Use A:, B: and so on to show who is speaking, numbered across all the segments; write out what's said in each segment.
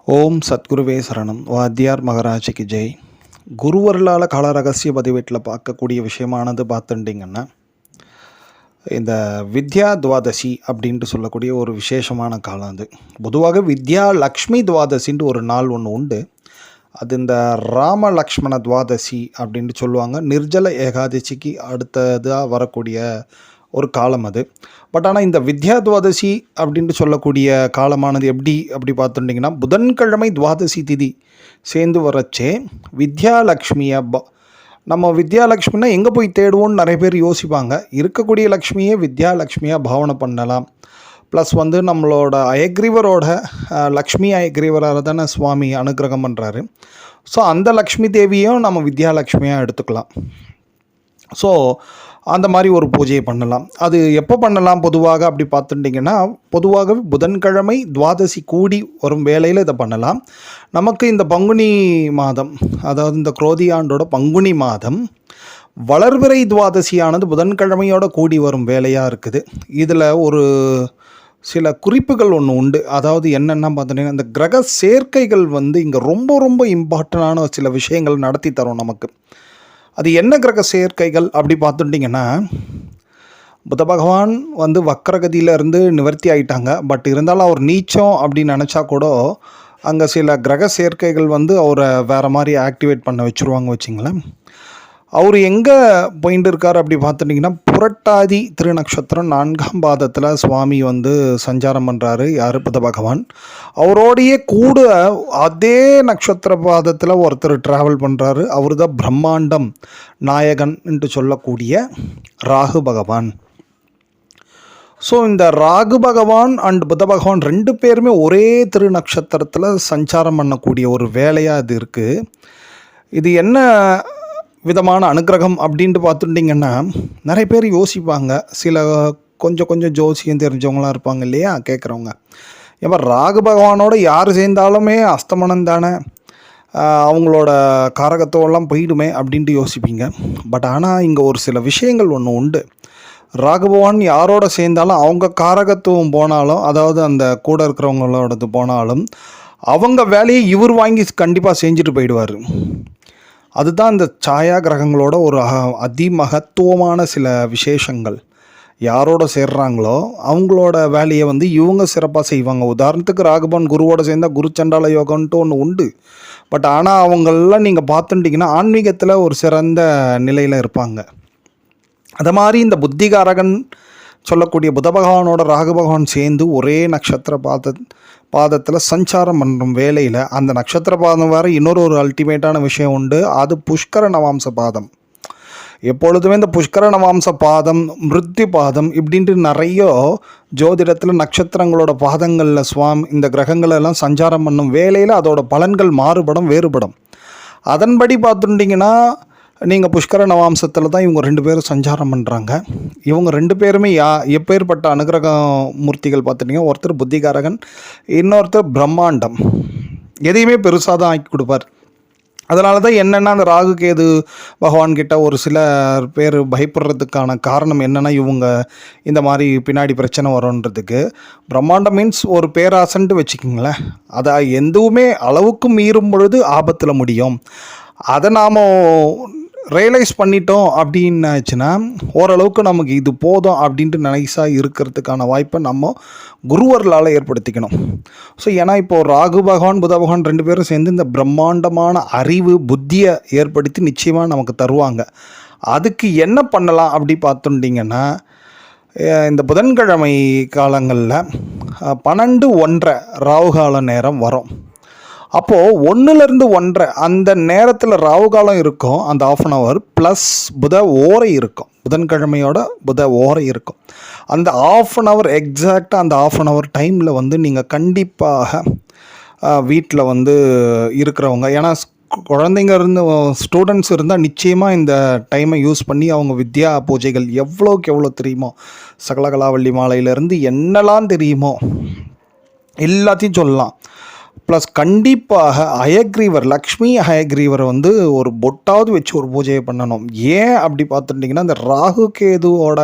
A: ஓம் சத்குருவே சரணம். வாத்தியார் மகராஜிக்கு ஜெய். குருவருளால் கால ரகசிய பதிவேட்டில் பார்க்கக்கூடிய விஷயமானது பார்த்துட்டிங்கன்னா, இந்த வித்யா துவாதசி அப்படின்ட்டு சொல்லக்கூடிய ஒரு விசேஷமான காலம் அது. பொதுவாக வித்யா லக்ஷ்மி துவாதசின்ட்டு ஒரு நாள் ஒன்று உண்டு. அது இந்த ராம லக்ஷ்மண துவாதசி அப்படின்ட்டு சொல்லுவாங்க. நிர்ஜல ஏகாதசிக்கு அடுத்ததாக வரக்கூடிய ஒரு காலம் அது. பட் ஆனால் இந்த வித்யா துவாதசி அப்படின்ட்டு சொல்லக்கூடிய காலமானது அப்படி பார்த்துட்டிங்கன்னா, புதன்கிழமை துவாதசி திதி சேர்ந்து வரச்சே வித்யாலக்ஷ்மியை நம்ம வித்யாலக்ஷ்மின்னா எங்கே போய் தேடுவோன்னு நிறைய பேர் யோசிப்பாங்க. இருக்கக்கூடிய லக்ஷ்மியே வித்யாலக்ஷ்மியாக பாவனை பண்ணலாம். ப்ளஸ் நம்மளோட அயக்ரீவரோட லக்ஷ்மி அயக்ரீவராக தானே சுவாமி அனுகிரகம் பண்ணுறாரு. ஸோ அந்த லக்ஷ்மி தேவியும் நம்ம வித்யாலக்ஷ்மியாக எடுத்துக்கலாம். ஸோ அந்த மாதிரி ஒரு பூஜையை பண்ணலாம். அது எப்போ பண்ணலாம் பொதுவாக அப்படி பார்த்துட்டிங்கன்னா, பொதுவாகவே புதன்கிழமை துவாதசி கூடி வரும் வேளையில் இதை பண்ணலாம். நமக்கு இந்த பங்குனி மாதம், அதாவது இந்த குரோதி ஆண்டோட பங்குனி மாதம் வளர்பிறை துவாதசியானது புதன்கிழமையோட கூடி வரும் வேலையாக இருக்குது. இதில் ஒரு சில குறிப்புகள் ஒன்று உண்டு. அதாவது என்னென்னா பார்த்துட்டிங்கன்னா, இந்த கிரக சேர்க்கைகள் இங்கே ரொம்ப ரொம்ப இம்பார்ட்டண்டான சில விஷயங்கள் நடத்தி தரும் நமக்கு. அது என்ன கிரக சேர்க்கைகள் அப்படி பார்த்துட்டிங்கன்னா, புத பகவான் வக்கரகதியிலேருந்து நிவர்த்தி ஆகிட்டாங்க. பட் இருந்தாலும் அவர் நீச்சம் அப்படின்னு நினச்சா கூட அங்கே சில கிரக சேர்க்கைகள் அவரை வேறு மாதிரி ஆக்டிவேட் பண்ண வச்சுருவாங்க வச்சுங்களேன். அவர் எங்கே போயிட்டு இருக்கார் அப்படி பார்த்துட்டிங்கன்னா, புரட்டாதி திருநக்ஷத்திரம் 4ஆம் பாதத்தில் சுவாமி சஞ்சாரம் பண்ணுறாரு. யார்? புத பகவான். அவரோடையே கூட அதே நட்சத்திர பாதத்தில் ஒருத்தர் ட்ராவல் பண்ணுறாரு. அவர் தான் பிரம்மாண்டம் நாயகன் என்று சொல்லக்கூடிய ராகு பகவான். ஸோ இந்த ராகு பகவான் அண்ட் புத பகவான் 2 பேருமே ஒரே திருநக்ஷத்திரத்தில் சஞ்சாரம் பண்ணக்கூடிய ஒரு வேலையாக இது இருக்குது. இது என்ன விதமான அனுகிரகம் அப்படின்ட்டு பார்த்துட்டிங்கன்னா, நிறைய பேர் யோசிப்பாங்க. சில கொஞ்சம் ஜோசியம் தெரிஞ்சவங்களாம் இருப்பாங்க இல்லையா, கேட்குறவங்க. ஏப்பா ராகு பகவானோட யார் சேர்ந்தாலுமே அஸ்தமனம் தானே, அவங்களோட காரகத்துவம்லாம் போயிடுமே அப்படின்ட்டு யோசிப்பீங்க. பட் ஆனால் இங்கே ஒரு சில விஷயங்கள் ஒன்று உண்டு. ராகு பகவான் யாரோட சேர்ந்தாலும் அவங்க காரகத்துவம் போனாலும், அதாவது அந்த கூட இருக்கிறவங்களோடது போனாலும், அவங்க வேலையை இவர் வாங்கி கண்டிப்பாக செஞ்சுட்டு போயிடுவார். அதுதான் இந்த சாயா கிரகங்களோட ஒரு அதிமகத்துவமான சில விசேஷங்கள். யாரோட சேர்றாங்களோ அவங்களோட வேலையை இவங்க சிறப்பாக செய்வாங்க. உதாரணத்துக்கு ராகுபவன் குருவோட சேர்ந்தால் குரு சண்டால யோகம்ன்ட்டு ஒன்று உண்டு. பட் ஆனால் அவங்களெலாம் நீங்கள் பார்த்துட்டிங்கன்னா ஆன்மீகத்தில் ஒரு சிறந்த நிலையில் இருப்பாங்க. அது மாதிரி இந்த புத்திகாரகன் சொல்லக்கூடிய புத பகவானோட ராகு பகவான் சேர்ந்து ஒரே நட்சத்திர பாதத்தில் சஞ்சாரம் பண்ணுற வேலையில், அந்த நட்சத்திர பாதம் வேறு இன்னொரு அல்டிமேட்டான விஷயம் உண்டு. அது புஷ்கர நவாம்ச பாதம். எப்பொழுதுமே இந்த புஷ்கர நவாம்ச பாதம், மிருத்யு பாதம் இப்படின்ட்டு நிறைய ஜோதிடத்தில் நட்சத்திரங்களோட பாதங்களில் இந்த கிரகங்களெல்லாம் சஞ்சாரம் பண்ணும் வேலையில் அதோட பலன்கள் வேறுபடும். அதன்படி பார்த்துட்டிங்கன்னா, நீங்கள் புஷ்கர நவாம்சத்தில் தான் இவங்க 2 பேரும் சஞ்சாரம் பண்ணுறாங்க. இவங்க 2 பேருமே எப்பேற்பட்ட அனுகிரக மூர்த்திகள் பார்த்துட்டிங்கன்னா, ஒருத்தர் புத்திகாரகன், இன்னொருத்தர் பிரம்மாண்டம். எதையுமே பெருசாக தான் ஆக்கி கொடுப்பார். அதனால தான் என்னென்னா, அந்த ராகு கேது பகவான்கிட்ட ஒரு சில பேர் பயப்படுறதுக்கான காரணம் என்னென்னா, இவங்க இந்த மாதிரி பின்னாடி பிரச்சனை வரும்ன்றதுக்கு. பிரம்மாண்டம் மீன்ஸ் ஒரு பேராசன்ட்டு வச்சுக்கிங்களேன். அதை எதுவுமே அளவுக்கு மீறும் பொழுது ஆபத்தில் முடியும். அதை நாம் ரியலைஸ் பண்ணிட்டோம் அப்படின்னாச்சுன்னா, ஓரளவுக்கு நமக்கு இது போதும் அப்படின்ட்டு நைஸாக இருக்கிறதுக்கான வாய்ப்பை நம்ம குருவர்களால் ஏற்படுத்திக்கணும். ஸோ ஏன்னா இப்போது ராகு பகவான் புத பகவான் 2 பேரும் சேர்ந்து இந்த பிரம்மாண்டமான அறிவு புத்தியை ஏற்படுத்தி நிச்சயமாக நமக்கு தருவாங்க. அதுக்கு என்ன பண்ணலாம் அப்படி பார்த்துட்டிங்கன்னா, இந்த புதன்கிழமை காலங்களில் 12:01 ராகுகால நேரம் வரும். அப்போது 1லேருந்து 1:30 அந்த நேரத்தில் ராகுகாலம் இருக்கும். அந்த 1/2 hour ப்ளஸ் புத ஓரை இருக்கும். புதன்கிழமையோட புத ஓரை இருக்கும். அந்த 1/2 hour எக்ஸாக்டாக அந்த 1/2 hour டைமில் நீங்கள் கண்டிப்பாக வீட்டில் இருக்கிறவங்க, ஏன்னா குழந்தைங்க ஸ்டூடெண்ட்ஸ் இருந்தால் நிச்சயமாக இந்த டைமை யூஸ் பண்ணி அவங்க வித்யா பூஜைகள் எவ்வளோக்கு எவ்வளோ தெரியுமோ, சகலகலாவள்ளி மாலையிலேருந்து என்னெல்லாம் தெரியுமோ எல்லாத்தையும் சொல்லலாம். ப்ளஸ் கண்டிப்பாக ஹயக்ரீவர், லக்ஷ்மி ஹயக்ரீவரை ஒரு பொட்டாவது வச்சு ஒரு பூஜையை பண்ணணும். ஏன் அப்படி பார்த்துட்டிங்கன்னா, இந்த ராகு கேதுவோட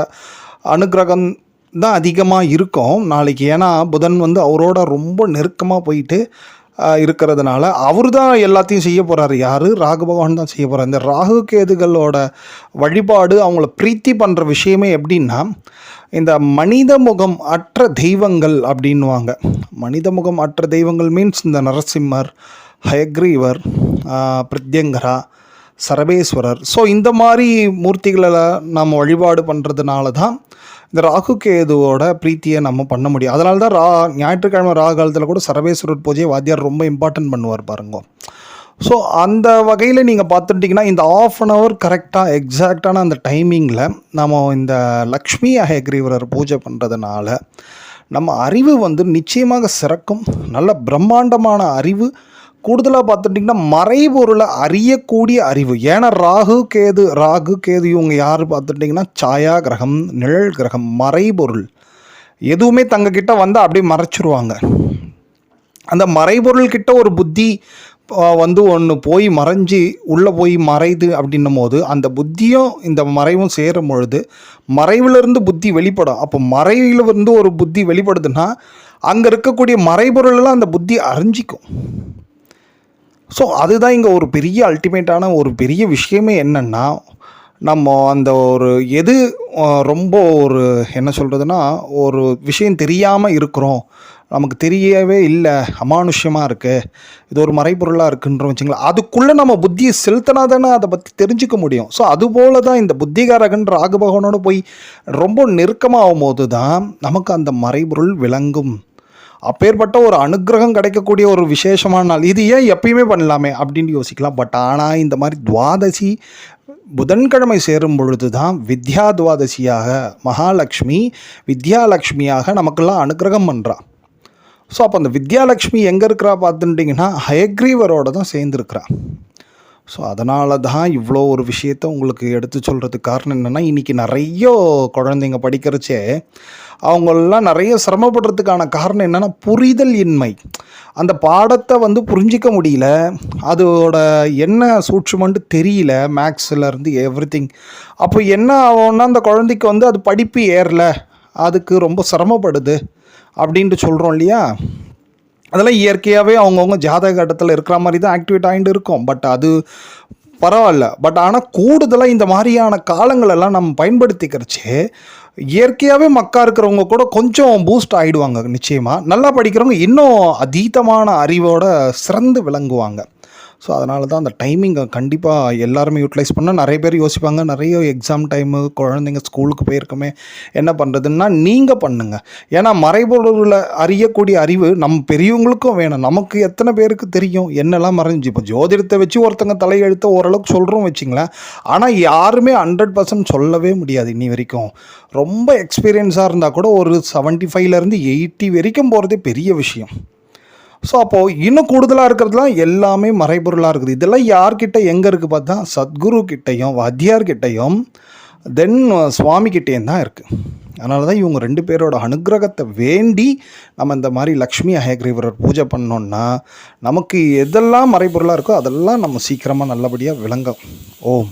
A: அனுகிரகம் தான் அதிகமாக இருக்கும் நாளைக்கு. ஏன்னா புதன் அவரோட ரொம்ப நெருக்கமாக போயிட்டு இருக்கிறதுனால அவர் தான் எல்லாத்தையும் செய்ய போகிறாரு. யார்? ராகு பகவான் தான் செய்ய போகிறார். இந்த ராகு கேதுகளோட வழிபாடு அவங்கள பிரீத்தி பண்ணுற விஷயமே எப்படின்னா, இந்த மனித முகம் அற்ற தெய்வங்கள் அப்படின்வாங்க. மனித முகம் அற்ற தெய்வங்கள் மீன்ஸ் இந்த நரசிம்மர், ஹயக்ரீவர், பிரத்யங்கரா, சரபேஸ்வரர். ஸோ இந்த மாதிரி மூர்த்திகளை நம்ம வழிபாடு பண்ணுறதுனால தான் இந்த ராகு கேதுவோட பிரீத்தியை நம்ம பண்ண முடியும். அதனால தான் ஞாயிற்றுக்கிழமை ராகு காலத்தில் கூட சரபேஸ்வரர் பூஜையை வாத்தியார் ரொம்ப இம்பார்ட்டன்ட் பண்ணுவார் பாருங்க. ஸோ அந்த வகையில் நீங்கள் பார்த்துட்டிங்கன்னா இந்த ½ அன் ஹவர் கரெக்டாக எக்ஸாக்டான அந்த டைமிங்கில் நம்ம இந்த லக்ஷ்மி ஹயக்ரீவரர் பூஜை பண்ணுறதுனால நம்ம அறிவு நிச்சயமாக சிறக்கும். நல்ல பிரம்மாண்டமான அறிவு. கூடுதலாக பார்த்துட்டிங்கன்னா மறைபொருளை அறியக்கூடிய அறிவு. ஏன்னா ராகு கேது இவங்க யார் பார்த்துட்டிங்கன்னா சாயா கிரகம், நிழல் கிரகம், மறைபொருள். எதுவுமே தங்கக்கிட்ட வந்தால் அப்படியே மறைச்சிருவாங்க. அந்த மறைபொருள்கிட்ட ஒரு புத்தி ஒன்று போய் மறைஞ்சி உள்ளே போய் மறைது அப்படின்னும் போது அந்த புத்தியும் இந்த மறைவும் சேரும் பொழுது மறைவிலிருந்து புத்தி வெளிப்படும். அப்போ மறைவிலிருந்து ஒரு புத்தி வெளிப்படுதுன்னா அங்கே இருக்கக்கூடிய மறைபொருளெல்லாம் அந்த புத்தி அறிஞ்சிக்கும். ஸோ அதுதான் இங்கே ஒரு பெரிய அல்டிமேட்டான ஒரு பெரிய விஷயமே என்னென்னா, நம்ம அந்த ஒரு ரொம்ப ஒரு என்ன சொல்கிறதுனா ஒரு விஷயம் தெரியாமல் இருக்கிறோம், நமக்கு தெரியவே இல்லை, அமானுஷ்யமாக இருக்குது, இது ஒரு மறைபொருளாக இருக்குன்றோம் வச்சுங்களேன். அதுக்குள்ளே நம்ம புத்தியை செலுத்தினா தானே அதை பற்றி தெரிஞ்சுக்க முடியும். ஸோ அதுபோல தான் இந்த புத்திகாரகன் ராகு பகவானோடு போய் ரொம்ப நெருக்கமாகும் போது தான் நமக்கு அந்த மறைபொருள் விளங்கும். அப்பேற்பட்ட ஒரு அனுகிரகம் கிடைக்கக்கூடிய ஒரு விசேஷமான நாள். இது ஏன் எப்பயுமே பண்ணலாமே அப்படின்னு யோசிக்கலாம். பட் ஆனால் இந்த மாதிரி துவாதசி புதன்கிழமை சேரும் பொழுது தான் வித்யா துவாதசியாக மகாலட்சுமி வித்யாலக்ஷ்மியாக நமக்கெல்லாம் அனுகிரகம் பண்ணுறா. ஸோ அப்போ அந்த வித்யாலக்ஷ்மி எங்கே இருக்கிறா பார்த்துட்டிங்கன்னா ஹயக்ரீவரோடு தான் சேர்ந்துருக்கிறா. ஸோ அதனால தான் இவ்வளோ ஒரு விஷயத்தை உங்களுக்கு எடுத்து சொல்கிறதுக்கு காரணம் என்னென்னா, இன்றைக்கி நிறைய குழந்தைங்க படிக்கிறச்சே அவங்களெலாம் நிறைய சிரமப்படுறதுக்கான காரணம் என்னென்னா புரிதல் இன்மை. அந்த பாடத்தை புரிஞ்சிக்க முடியல, அதோட என்ன சூட்சுமன்ட்டு தெரியல, மேக்ஸ்லேருந்து எவ்ரிதிங். அப்போ என்ன ஆகும்னா அந்த குழந்தைக்கு அது படிப்பு ஏறல, அதுக்கு ரொம்ப சிரமப்படுது அப்படின்ட்டு சொல்கிறோம் இல்லையா. அதெல்லாம் இயற்கையாகவே அவங்கவுங்க ஜாதக கட்டத்தில் இருக்கிற மாதிரி தான் ஆக்டிவேட் ஆகிட்டு இருக்கும். பட் அது பரவாயில்ல. பட் ஆனால் கூடுதலாக இந்த மாதிரியான காலங்களெல்லாம் நம்ம பயன்படுத்திக்கிறச்சே இயற்கையாகவே மக்கா இருக்கிறவங்க கூட கொஞ்சம் பூஸ்ட் ஆகிடுவாங்க. நிச்சயமாக நல்லா படிக்கிறவங்க இன்னும் அதீதமான அறிவோட சிறந்து விளங்குவாங்க. ஸோ அதனால தான் அந்த டைமிங்கை கண்டிப்பாக எல்லாருமே யூட்டிலைஸ் பண்ணால். நிறைய பேர் யோசிப்பாங்க, நிறைய எக்ஸாம் டைமு, குழந்தைங்க ஸ்கூலுக்கு போயிருக்கோமே என்ன பண்ணுறதுன்னா நீங்கள் பண்ணுங்கள். ஏன்னா மறைபொருளில் அறியக்கூடிய அறிவு நம்ம பெரியவங்களுக்கும் வேணும். நமக்கு எத்தனை பேருக்கு தெரியும் என்னெல்லாம் மறைஞ்சு. இப்போ ஜோதிடத்தை வச்சு ஒருத்தங்க தலையெழுத்த ஓரளவுக்கு சொல்கிறோம் வச்சிங்களேன். ஆனால் யாருமே 100% சொல்லவே முடியாது இன்னி வரைக்கும். ரொம்ப எக்ஸ்பீரியன்ஸாக இருந்தால் கூட ஒரு 75லேருந்து 80 வரைக்கும் போகிறதே பெரிய விஷயம். ஸோ அப்போது இன்னும் கூடுதலாக இருக்கிறதுலாம் எல்லாமே மறைபொருளாக இருக்குது. இதெல்லாம் யார்கிட்ட எங்கே இருக்குது பார்த்தா சத்குரு கிட்டையும் வாத்தியார்கிட்டையும் தென் சுவாமி கிட்டேயும் தான் இருக்குது. அதனால தான் இவங்க 2 பேரோட அனுகிரகத்தை வேண்டி நம்ம இந்த மாதிரி லக்ஷ்மி ஹயக்ரீவரர் பூஜை பண்ணோன்னா நமக்கு எதெல்லாம் மறைபொருளாக இருக்கோ அதெல்லாம் நம்ம சீக்கிரமாக நல்லபடியாக விளங்கும். ஓம்.